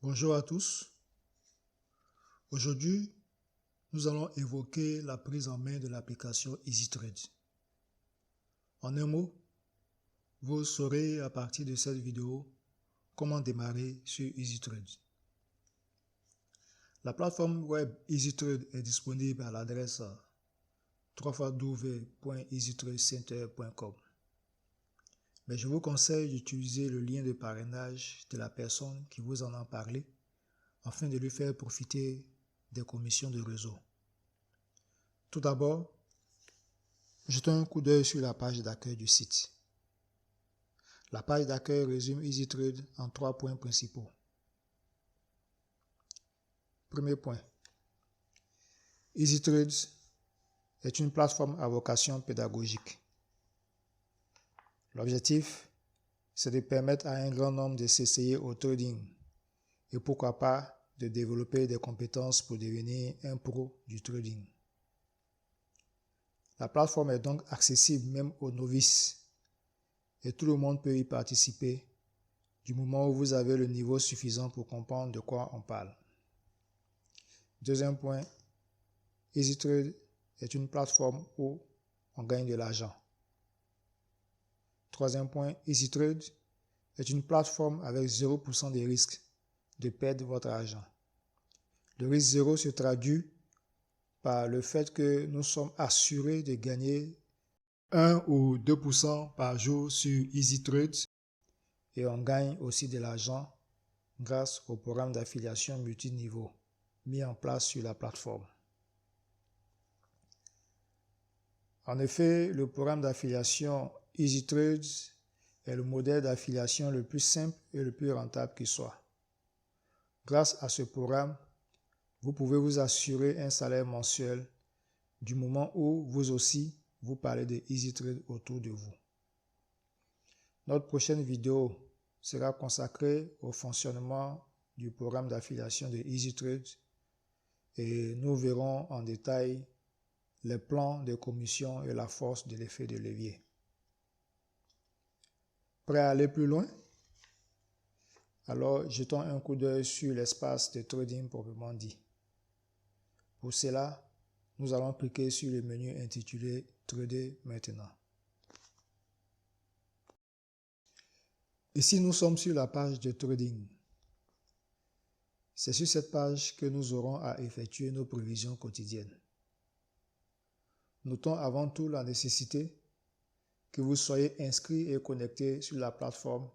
Bonjour à tous. Aujourd'hui, nous allons évoquer la prise en main de l'application EasyTrade. En un mot, vous saurez à partir de cette vidéo comment démarrer sur EasyTrade. La plateforme web EasyTrade est disponible à l'adresse www.easytradecenter.com. Mais je vous conseille d'utiliser le lien de parrainage de la personne qui vous en a parlé afin de lui faire profiter des commissions de réseau. Tout d'abord, jetons un coup d'œil sur la page d'accueil du site. La page d'accueil résume EasyTrade en 3 points principaux. Premier point. EasyTrade est une plateforme à vocation pédagogique. L'objectif, c'est de permettre à un grand nombre de s'essayer au trading et pourquoi pas de développer des compétences pour devenir un pro du trading. La plateforme est donc accessible même aux novices et tout le monde peut y participer du moment où vous avez le niveau suffisant pour comprendre de quoi on parle. Deuxième point, EasyTrade est une plateforme où on gagne de l'argent. Troisième point, EasyTrade est une plateforme avec 0% de risque de perdre votre argent. Le risque zéro se traduit par le fait que nous sommes assurés de gagner 1 ou 2% par jour sur EasyTrade et on gagne aussi de l'argent grâce au programme d'affiliation multiniveau mis en place sur la plateforme. En effet, le programme d'affiliation EasyTrade est le modèle d'affiliation le plus simple et le plus rentable qui soit. Grâce à ce programme, vous pouvez vous assurer un salaire mensuel du moment où vous aussi, vous parlez de EasyTrade autour de vous. Notre prochaine vidéo sera consacrée au fonctionnement du programme d'affiliation de EasyTrade et nous verrons en détail les plans de commission et la force de l'effet de levier. Prêt à aller plus loin? Alors, jetons un coup d'œil sur l'espace de trading proprement dit. Pour cela, nous allons cliquer sur le menu intitulé « Trader maintenant ». Ici, nous sommes sur la page de trading. C'est sur cette page que nous aurons à effectuer nos prévisions quotidiennes. Notons avant tout la nécessité que vous soyez inscrit et connecté sur la plateforme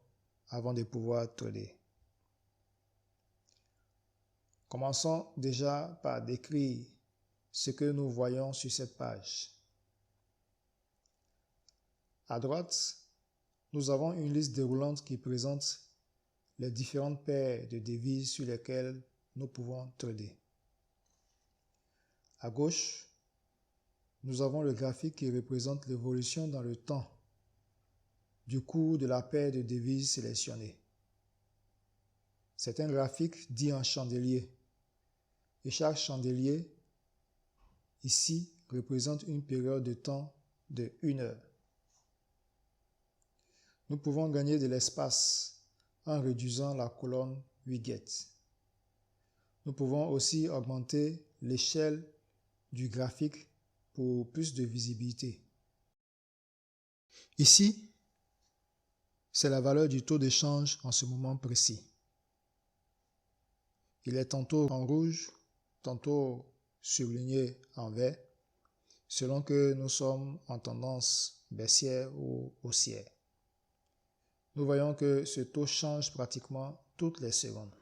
avant de pouvoir trader. Commençons déjà par décrire ce que nous voyons sur cette page. À droite, nous avons une liste déroulante qui présente les différentes paires de devises sur lesquelles nous pouvons trader. À gauche, nous avons le graphique qui représente l'évolution dans le temps du cours de la paire de devises sélectionnée. C'est un graphique dit en chandelier et chaque chandelier ici représente une période de temps de 1 heure. Nous pouvons gagner de l'espace en réduisant la colonne Widget. Nous pouvons aussi augmenter l'échelle du graphique pour plus de visibilité. Ici, c'est la valeur du taux de change en ce moment précis. Il est tantôt en rouge, tantôt surligné en vert, selon que nous sommes en tendance baissière ou haussière. Nous voyons que ce taux change pratiquement toutes les secondes.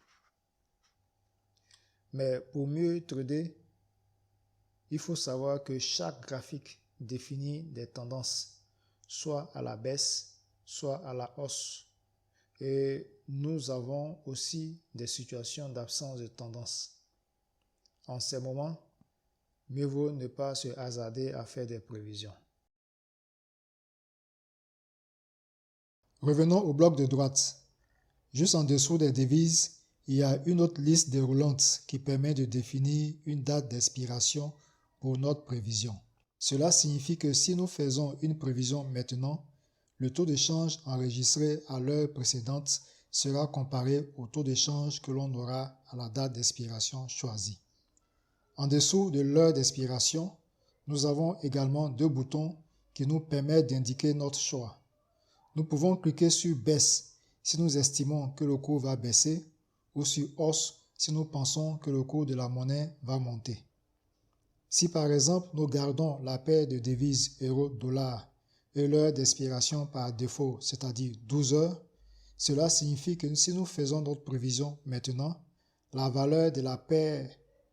Mais pour mieux trader, il faut savoir que chaque graphique définit des tendances, soit à la baisse, soit à la hausse. Et nous avons aussi des situations d'absence de tendance. En ces moments, mieux vaut ne pas se hasarder à faire des prévisions. Revenons au bloc de droite. Juste en dessous des devises, il y a une autre liste déroulante qui permet de définir une date d'expiration pour notre prévision. Cela signifie que si nous faisons une prévision maintenant, le taux de change enregistré à l'heure précédente sera comparé au taux de change que l'on aura à la date d'expiration choisie. En dessous de l'heure d'expiration, nous avons également deux boutons qui nous permettent d'indiquer notre choix. Nous pouvons cliquer sur baisse si nous estimons que le cours va baisser ou sur hausse si nous pensons que le cours de la monnaie va monter. Si par exemple nous gardons la paire de devises euro-dollar et l'heure d'expiration par défaut, c'est-à-dire 12 heures, cela signifie que si nous faisons notre prévision maintenant, la valeur de la paire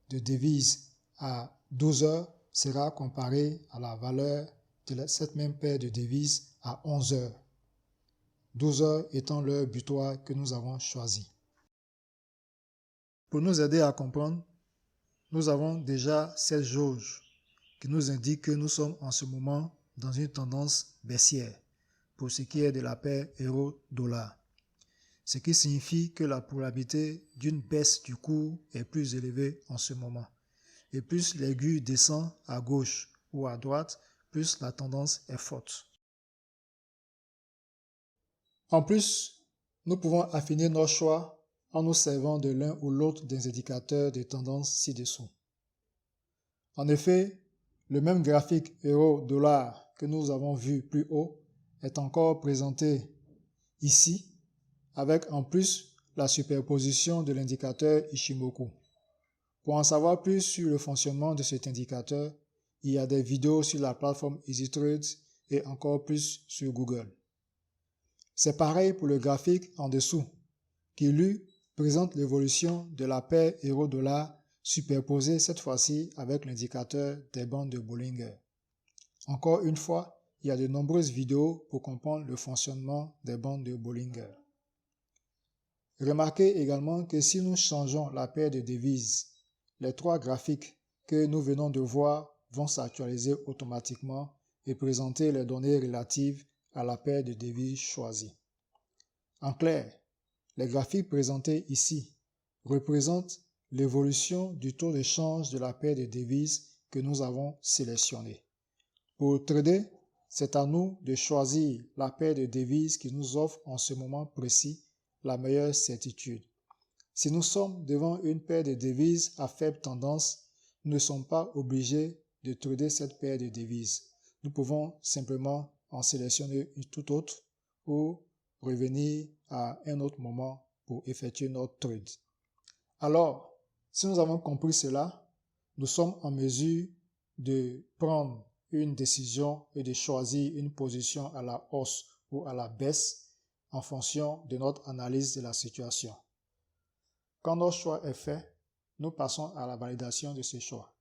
de devises à 12 heures sera comparée à la valeur de cette même paire de devises à 11 heures. 12 heures étant l'heure butoir que nous avons choisie. Pour nous aider à comprendre, nous avons déjà cette jauge qui nous indique que nous sommes en ce moment dans une tendance baissière pour ce qui est de la paire euro-dollar. Ce qui signifie que la probabilité d'une baisse du cours est plus élevée en ce moment. Et plus l'aiguille descend à gauche ou à droite, plus la tendance est forte. En plus, nous pouvons affiner nos choix en nous servant de l'un ou l'autre des indicateurs de tendance ci-dessous. En effet, le même graphique euro-dollar que nous avons vu plus haut est encore présenté ici, avec en plus la superposition de l'indicateur Ishimoku. Pour en savoir plus sur le fonctionnement de cet indicateur, il y a des vidéos sur la plateforme EasyTrade et encore plus sur Google. C'est pareil pour le graphique en dessous, qui lui présente l'évolution de la paire euro-dollar superposée cette fois-ci avec l'indicateur des bandes de Bollinger. Encore une fois, il y a de nombreuses vidéos pour comprendre le fonctionnement des bandes de Bollinger. Remarquez également que si nous changeons la paire de devises, les trois graphiques que nous venons de voir vont s'actualiser automatiquement et présenter les données relatives à la paire de devises choisie. En clair, les graphiques présentés ici représentent l'évolution du taux de change de la paire de devises que nous avons sélectionnée. Pour trader, c'est à nous de choisir la paire de devises qui nous offre en ce moment précis la meilleure certitude. Si nous sommes devant une paire de devises à faible tendance, nous ne sommes pas obligés de trader cette paire de devises. Nous pouvons simplement en sélectionner une toute autre ou revenir à un autre moment pour effectuer notre trade. Alors, si nous avons compris cela, nous sommes en mesure de prendre une décision et de choisir une position à la hausse ou à la baisse en fonction de notre analyse de la situation. Quand notre choix est fait, nous passons à la validation de ce choix.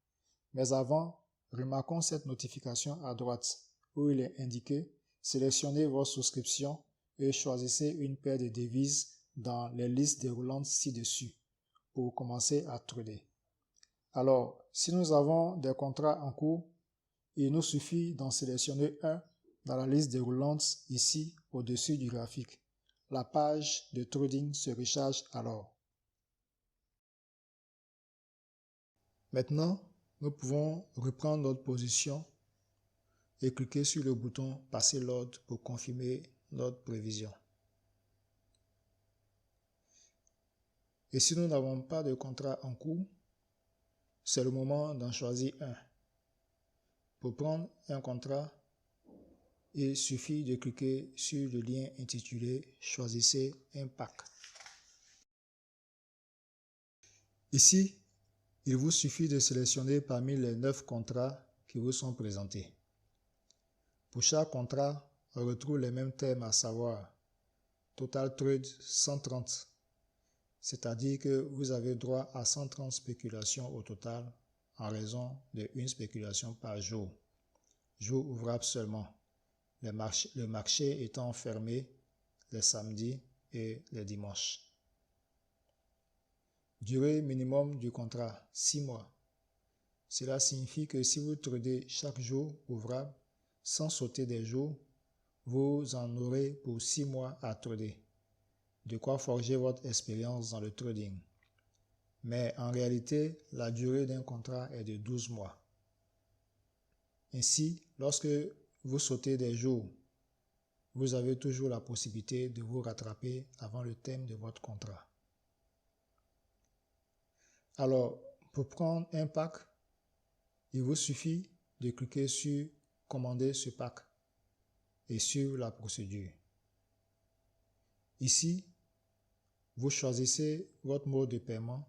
Mais avant, remarquons cette notification à droite où il est indiqué « Sélectionnez votre souscription et choisissez une paire de devises dans les listes déroulantes ci-dessus pour commencer à trader. » Alors, si nous avons des contrats en cours, il nous suffit d'en sélectionner un dans la liste déroulante ici au-dessus du graphique. La page de trading se recharge alors. Maintenant, nous pouvons reprendre notre position et cliquer sur le bouton « Passer l'ordre » pour confirmer notre prévision. Et si nous n'avons pas de contrat en cours, c'est le moment d'en choisir un. Pour prendre un contrat, il suffit de cliquer sur le lien intitulé « Choisissez un pack ». Ici, il vous suffit de sélectionner parmi les 9 contrats qui vous sont présentés. Pour chaque contrat, on retrouve les mêmes termes, à savoir Total Trade 130, c'est-à-dire que vous avez droit à 130 spéculations au total en raison d'une spéculation par jour, jour ouvrable seulement, le marché étant fermé les samedis et les dimanches. Durée minimum du contrat, 6 mois. Cela signifie que si vous tradez chaque jour ouvrable, sans sauter des jours, vous en aurez pour 6 mois à trader. De quoi forger votre expérience dans le trading. Mais en réalité, la durée d'un contrat est de 12 mois. Ainsi, lorsque vous sautez des jours, vous avez toujours la possibilité de vous rattraper avant le terme de votre contrat. Alors, pour prendre un pack, il vous suffit de cliquer sur « Commander ce pack » et sur la procédure. Ici, vous choisissez votre mode de paiement,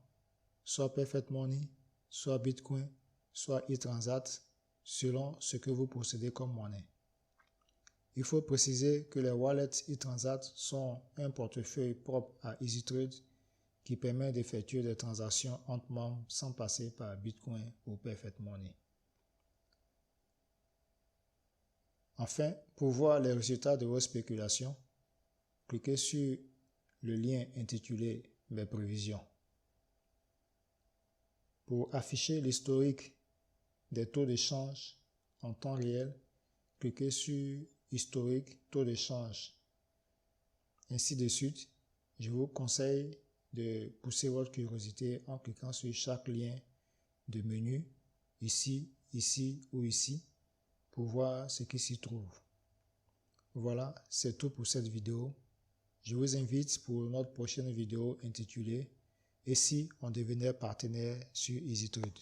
soit Perfect Money, soit Bitcoin, soit e-Transat, selon ce que vous possédez comme monnaie. Il faut préciser que les wallets e-Transat sont un portefeuille propre à EasyTrade qui permet d'effectuer des transactions entre membres sans passer par Bitcoin ou Perfect Money. Enfin, pour voir les résultats de vos spéculations, cliquez sur le lien intitulé « Mes prévisions ». Pour afficher l'historique des taux d'échange en temps réel, cliquez sur « Historique taux d'échange ». Ainsi de suite, je vous conseille de pousser votre curiosité en cliquant sur chaque lien de menu, ici, ici ou ici, pour voir ce qui s'y trouve. Voilà, c'est tout pour cette vidéo. Je vous invite pour notre prochaine vidéo intitulée « Et si on devenait partenaire sur EasyTrade ».